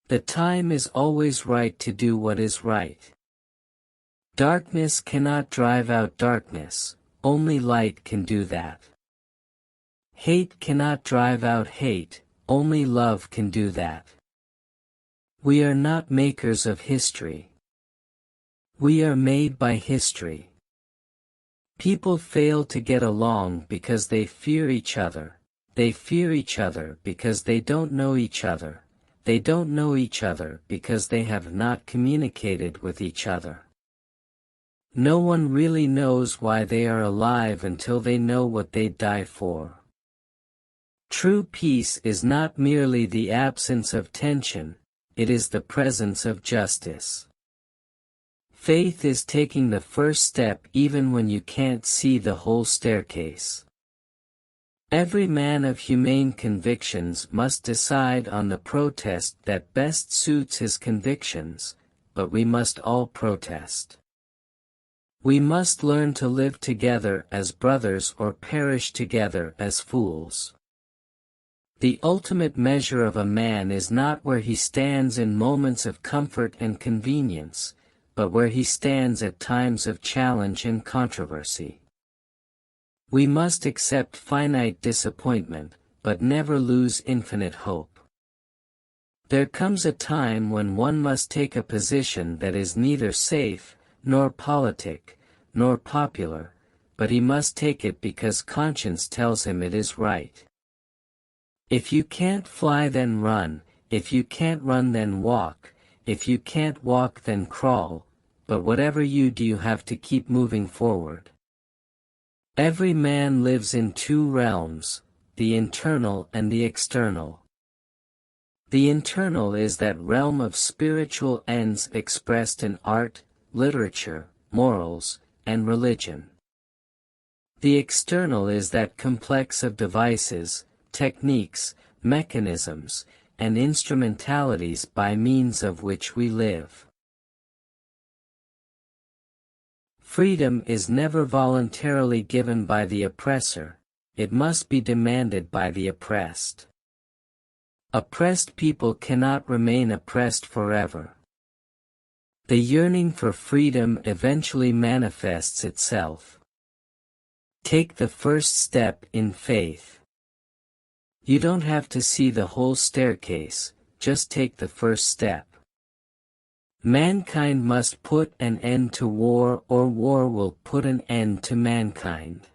The time is always right to do what is right. Darkness cannot drive out darkness, only light can do that. Hate cannot drive out hate, only love can do that. We are not makers of history. We are made by history. People fail to get along because they fear each other. They fear each other because they don't know each other. They don't know each other because they have not communicated with each other. No one really knows why they are alive until they know what they'd die for. True peace is not merely the absence of tension, it is the presence of justice. Faith is taking the first step even when you can't see the whole staircase. Every man of humane convictions must decide on the protest that best suits his convictions, but we must all protest. We must learn to live together as brothers or perish together as fools. The ultimate measure of a man is not where he stands in moments of comfort and convenience, but where he stands at times of challenge and controversy. We must accept finite disappointment, but never lose infinite hope. There comes a time when one must take a position that is neither safe, nor politic, nor popular, but he must take it because conscience tells him it is right. If you can't fly then run, if you can't run then walk, if you can't walk then crawl, but whatever you do you have to keep moving forward. Every man lives in two realms, the internal and the external. The internal is that realm of spiritual ends expressed in art, literature, morals, and religion. The external is that complex of devices, techniques, mechanisms, and instrumentalities by means of which we live. Freedom is never voluntarily given by the oppressor, it must be demanded by the oppressed. Oppressed people cannot remain oppressed forever. The yearning for freedom eventually manifests itself. Take the first step in faith. You don't have to see the whole staircase, just take the first step. Mankind must put an end to war or war will put an end to mankind.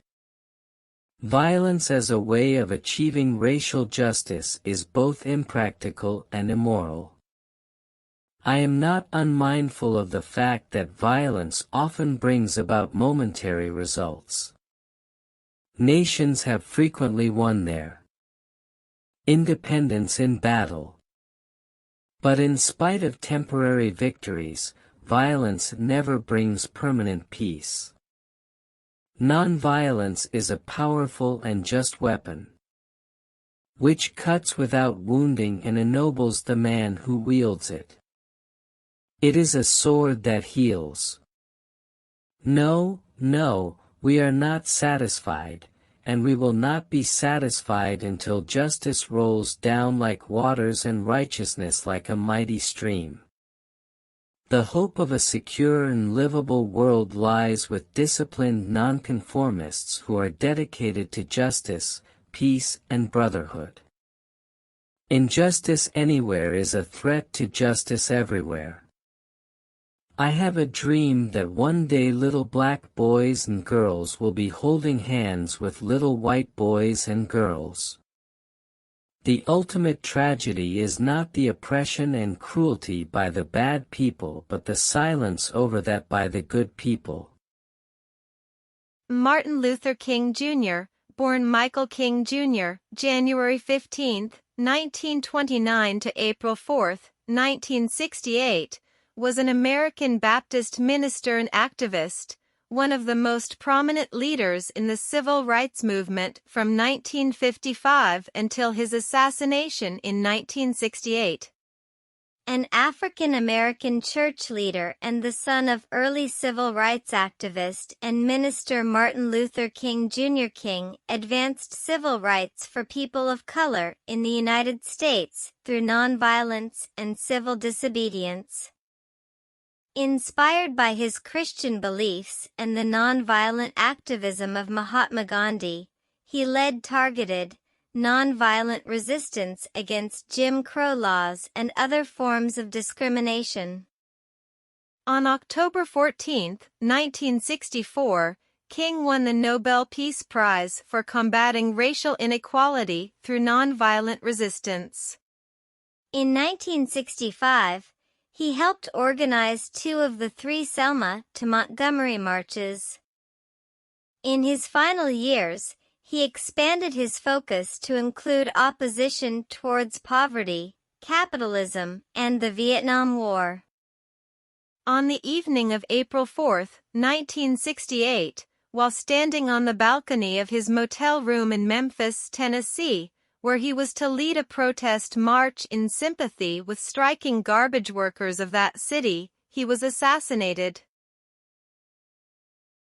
Violence as a way of achieving racial justice is both impractical and immoral. I am not unmindful of the fact that violence often brings about momentary results. Nations have frequently won their independence in battle. But in spite of temporary victories, violence never brings permanent peace. Non-violence is a powerful and just weapon, which cuts without wounding and ennobles the man who wields it. It is a sword that heals. No, we are not satisfied, and we will not be satisfied until justice rolls down like waters and righteousness like a mighty stream. The hope of a secure and livable world lies with disciplined nonconformists who are dedicated to justice, peace, and brotherhood. Injustice anywhere is a threat to justice everywhere. I have a dream that one day little black boys and girls will be holding hands with little white boys and girls. The ultimate tragedy is not the oppression and cruelty by the bad people but the silence over that by the good people. Martin Luther King Jr., born Michael King Jr., January 15, 1929 to April 4, 1968, was an American Baptist minister and activist, one of the most prominent leaders in the civil rights movement from 1955 until his assassination in 1968. An African-American church leader and the son of early civil rights activist and minister Martin Luther King Jr. King advanced civil rights for people of color in the United States through nonviolence and civil disobedience. Inspired by his Christian beliefs and the nonviolent activism of Mahatma Gandhi, he led targeted, nonviolent resistance against Jim Crow laws and other forms of discrimination. On October 14, 1964, King won the Nobel Peace Prize for combating racial inequality through nonviolent resistance. In 1965, he helped organize 2 of the 3 Selma to Montgomery marches. In his final years, he expanded his focus to include opposition towards poverty, capitalism, and the Vietnam War. On the evening of April 4, 1968, while standing on the balcony of his motel room in Memphis, Tennessee, where he was to lead a protest march in sympathy with striking garbage workers of that city, he was assassinated.